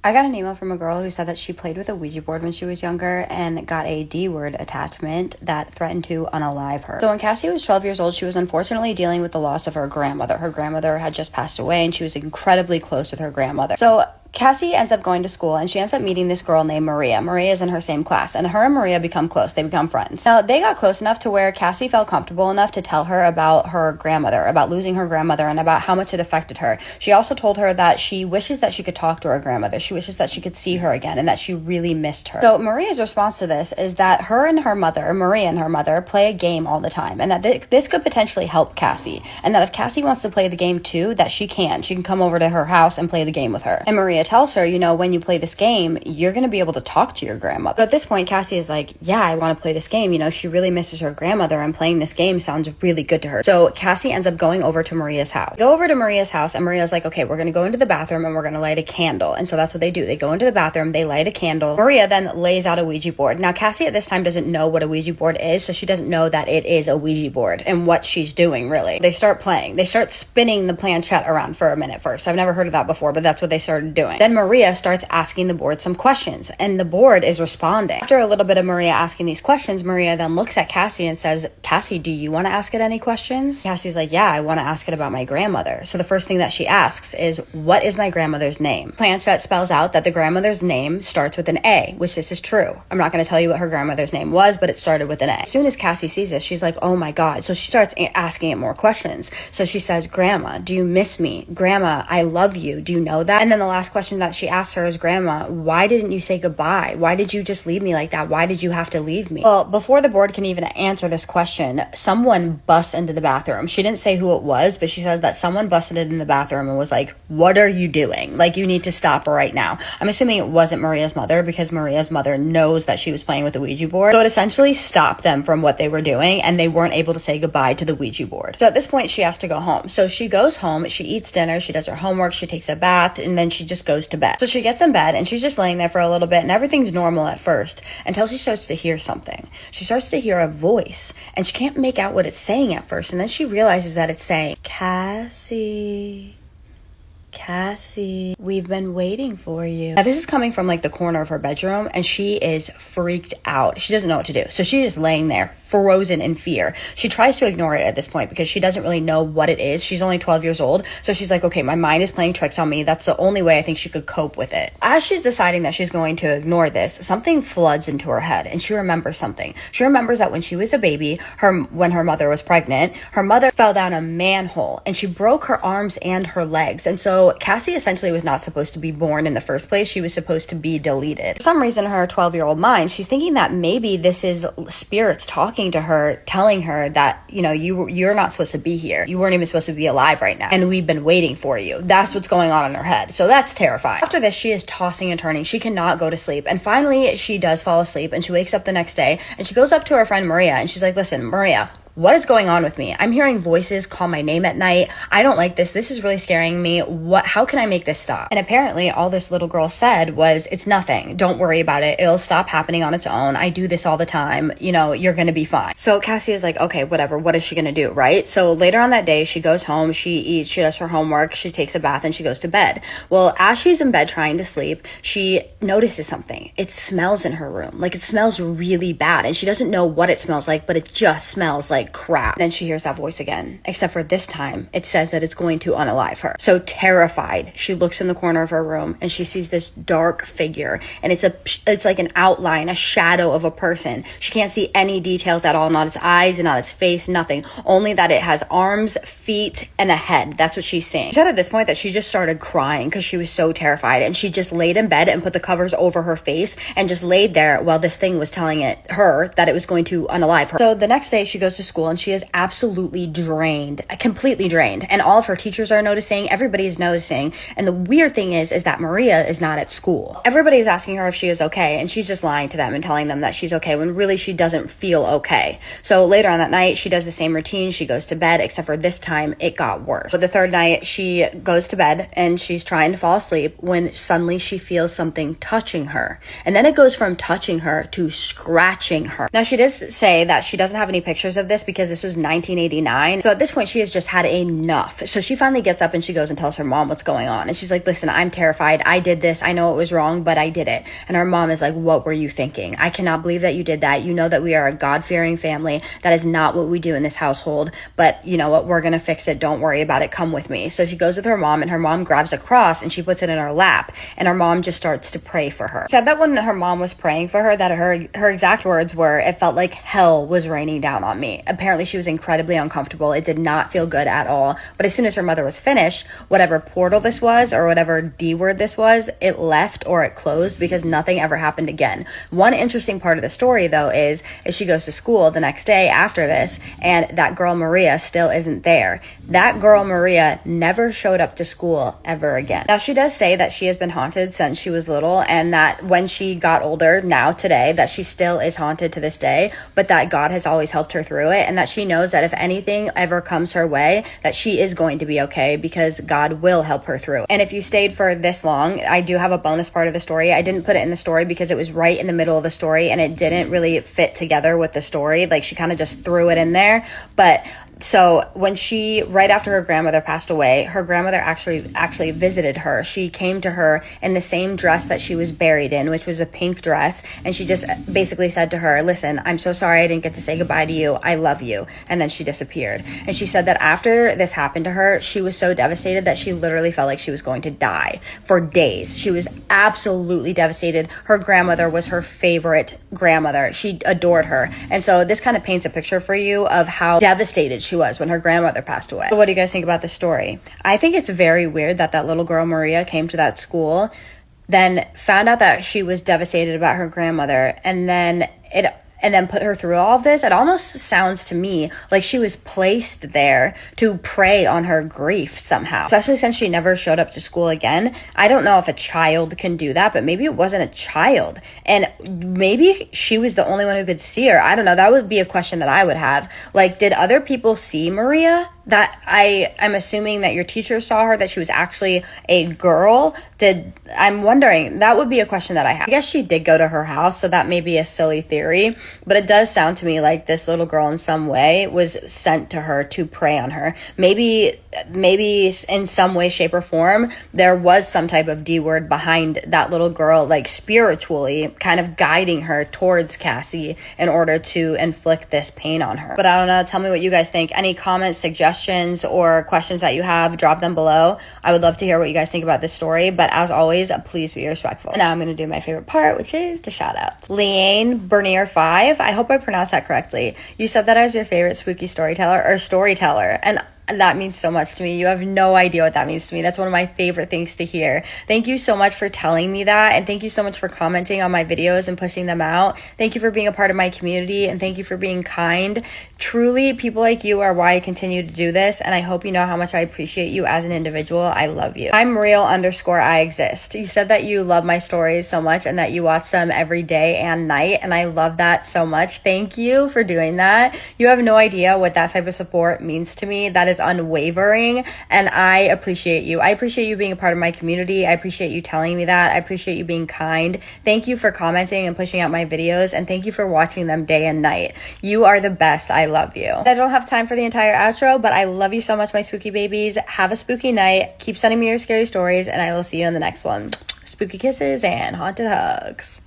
I got an email from a girl who said that she played with a Ouija board when she was younger and got a D-word attachment that threatened to unalive her. So when Cassie was 12 years old, she was unfortunately dealing with the loss of her grandmother. Her grandmother had just passed away and she was incredibly close with her grandmother. So Cassie ends up going to school and she ends up meeting this girl named Maria. Maria is in her same class and her and Maria become close. They become friends. Now, they got close enough to where Cassie felt comfortable enough to tell her about her grandmother, about losing her grandmother and about how much it affected her. She also told her that she wishes that she could talk to her grandmother. She wishes that she could see her again and that she really missed her. So Maria's response to this is that her and her mother, Maria and her mother, play a game all the time and that this could potentially help Cassie. And that if Cassie wants to play the game too, that she can. She can come over to her house and play the game with her. And Maria tells her, you know, when you play this game, you're going to be able to talk to your grandmother. But at this point, Cassie is like, yeah, I want to play this game. You know, she really misses her grandmother and playing this game sounds really good to her. So Cassie ends up going over to Maria's house. Go over to Maria's house and Maria's like, okay, we're going to go into the bathroom and we're going to light a candle. And so that's what they do. They go into the bathroom, they light a candle. Maria then lays out a Ouija board. Now, Cassie at this time doesn't know what a Ouija board is, so she doesn't know that it is a Ouija board and what she's doing, really. They start playing. They start spinning the planchette around for a minute first. I've never heard of that before, but that's what they started doing. Then Maria starts asking the board some questions and the board is responding. After a little bit of Maria asking these questions, Maria then looks at Cassie and says, Cassie, do you want to ask it any questions? Cassie's like, yeah, I want to ask it about my grandmother. So the first thing that she asks is, what is my grandmother's name? Planchette spells out that the grandmother's name starts with an A, which this is true. I'm not going to tell you what her grandmother's name was, but it started with an A. As soon as Cassie sees this, she's like, oh my God. So she starts asking it more questions. So she says, Grandma, do you miss me? Grandma, I love you. Do you know that? And then the last question that she asks her is, Grandma, why didn't you say goodbye? Why did you just leave me like that? Why did you have to leave me? Well, before the board can even answer this question, someone busts into the bathroom. She didn't say who it was, but she said that someone busted in the bathroom and was like, what are you doing? Like, you need to stop right now. I'm assuming it wasn't Maria's mother because Maria's mother knows that she was playing with the Ouija board. So it essentially stopped them from what they were doing and they weren't able to say goodbye to the Ouija board. So at this point, she has to go home. So she goes home, she eats dinner, she does her homework, she takes a bath, and then she just goes to bed. So she gets in bed and she's just laying there for a little bit and everything's normal at first until she starts to hear something. She starts to hear a voice and she can't make out what it's saying at first. And then she realizes that it's saying, Cassie, we've been waiting for you. Now this is coming from like the corner of her bedroom and she is freaked out. She doesn't know what to do. So she's just laying there frozen in fear. She tries to ignore it at this point because she doesn't really know what it is. She's only 12 years old. So she's like, okay, my mind is playing tricks on me. That's the only way I think she could cope with it. As she's deciding that she's going to ignore this, something floods into her head and she remembers something. She remembers that when she was a baby, when her mother was pregnant, her mother fell down a manhole and she broke her arms and her legs. And so Cassie essentially was not supposed to be born in the first place. She was supposed to be deleted. For some reason, her 12-year-old mind, she's thinking that maybe this is spirits talking to her, telling her that, you know, you're not supposed to be here. You weren't even supposed to be alive right now. And we've been waiting for you. That's what's going on in her head. So that's terrifying. After this, she is tossing and turning. She cannot go to sleep. And finally, she does fall asleep and she wakes up the next day and she goes up to her friend Maria and she's like, listen, Maria, what is going on with me? I'm hearing voices call my name at night. I don't like this. This is really scaring me. How can I make this stop? And apparently all this little girl said was, it's nothing. Don't worry about it. It'll stop happening on its own. I do this all the time. You know, you're going to be fine. So Cassie is like, okay, whatever. What is she going to do? Right? So later on that day, she goes home, she eats, she does her homework, she takes a bath and she goes to bed. Well, as she's in bed trying to sleep, she notices something. It smells in her room. Like it smells really bad. And she doesn't know what it smells like, but it just smells like crap. Then she hears that voice again, except for this time it says that it's going to unalive her. So terrified, she looks in the corner of her room and she sees this dark figure and it's like an outline, a shadow of a person. She can't see any details at all, not its eyes and not its face, nothing, only that it has arms, feet, and a head. That's what she's seeing. She said at this point that she just started crying because she was so terrified and she just laid in bed and put the covers over her face and just laid there while this thing was telling her that it was going to unalive her. So the next day she goes to school and she is absolutely drained, completely drained. And all of her teachers are noticing, everybody is noticing. And the weird thing is that Maria is not at school. Everybody is asking her if she is okay. And she's just lying to them and telling them that she's okay when really she doesn't feel okay. So later on that night, she does the same routine. She goes to bed, except for this time it got worse. So the third night she goes to bed and she's trying to fall asleep when suddenly she feels something touching her. And then it goes from touching her to scratching her. Now she does say that she doesn't have any pictures of this, because this was 1989. So at this point, she has just had enough. So she finally gets up and she goes and tells her mom what's going on. And she's like, listen, I'm terrified. I did this. I know it was wrong, but I did it. And her mom is like, what were you thinking? I cannot believe that you did that. You know that we are a God-fearing family. That is not what we do in this household. But you know what? We're going to fix it. Don't worry about it. Come with me. So she goes with her mom, and her mom grabs a cross and she puts it in her lap. And her mom just starts to pray for her. She said that when her mom was praying for her, that her exact words were, it felt like hell was raining down on me. Apparently she was incredibly uncomfortable. It did not feel good at all. But as soon as her mother was finished, whatever portal this was or whatever D word this was, it left or it closed because nothing ever happened again. One interesting part of the story though is she goes to school the next day after this, and that girl Maria still isn't there. That girl Maria never showed up to school ever again. Now she does say that she has been haunted since she was little, and that when she got older, now today, that she still is haunted to this day, but that God has always helped her through it, and that she knows that if anything ever comes her way, that she is going to be okay because God will help her through. And if you stayed for this long, I do have a bonus part of the story. I didn't put it in the story because it was right in the middle of the story and it didn't really fit together with the story. Like she kind of just threw it in there. But so when she, right after her grandmother passed away, her grandmother actually visited her. She came to her in the same dress that she was buried in, which was a pink dress. And she just basically said to her, listen, I'm so sorry I didn't get to say goodbye to you. I love you. And then she disappeared. And she said that after this happened to her, she was so devastated that she literally felt like she was going to die for days. She was absolutely devastated. Her grandmother was her favorite grandmother. She adored her. And so this kind of paints a picture for you of how devastated she was when her grandmother passed away. So what do you guys think about this story? I think it's very weird that that little girl Maria came to that school, then found out that she was devastated about her grandmother, and then put her through all of this. It almost sounds to me like she was placed there to prey on her grief somehow, especially since she never showed up to school again. I don't know if a child can do that, but maybe it wasn't a child, and maybe she was the only one who could see her. I don't know. That would be a question that I would have. Like, did other people see Maria? That I'm assuming that your teacher saw her, that she was actually a girl. I'm wondering, that would be a question that I have. I guess she did go to her house, so that may be a silly theory, but it does sound to me like this little girl in some way was sent to her to prey on her. Maybe in some way, shape, or form, there was some type of D word behind that little girl, like spiritually kind of guiding her towards Cassie in order to inflict this pain on her. But I don't know, tell me what you guys think. Any comments, suggestions, or questions that you have, drop them below. I would love to hear what you guys think about this story, but as always, please be respectful. And now I'm going to do my favorite part, which is the shout outs. Leanne Bernier 5, I hope I pronounced that correctly. You said that I was your favorite spooky storyteller, and that means so much to me. You have no idea what that means to me. That's one of my favorite things to hear. Thank you so much for telling me that, and thank you so much for commenting on my videos and pushing them out. Thank you for being a part of my community, and thank you for being kind. Truly, people like you are why I continue to do this, and I hope you know how much I appreciate you as an individual. I love you. I'm real_I exist. You said that you love my stories so much and that you watch them every day and night, and I love that so much. Thank you for doing that. You have no idea what that type of support means to me. That is unwavering, and I appreciate you. I appreciate you being a part of my community. I appreciate you telling me that. I appreciate you being kind. Thank you for commenting and pushing out my videos, and thank you for watching them day and night. You are the best. I love you. I don't have time for the entire outro, but I love you so much, my spooky babies. Have a spooky night. Keep sending me your scary stories, and I will see you in the next one. Spooky kisses and haunted hugs.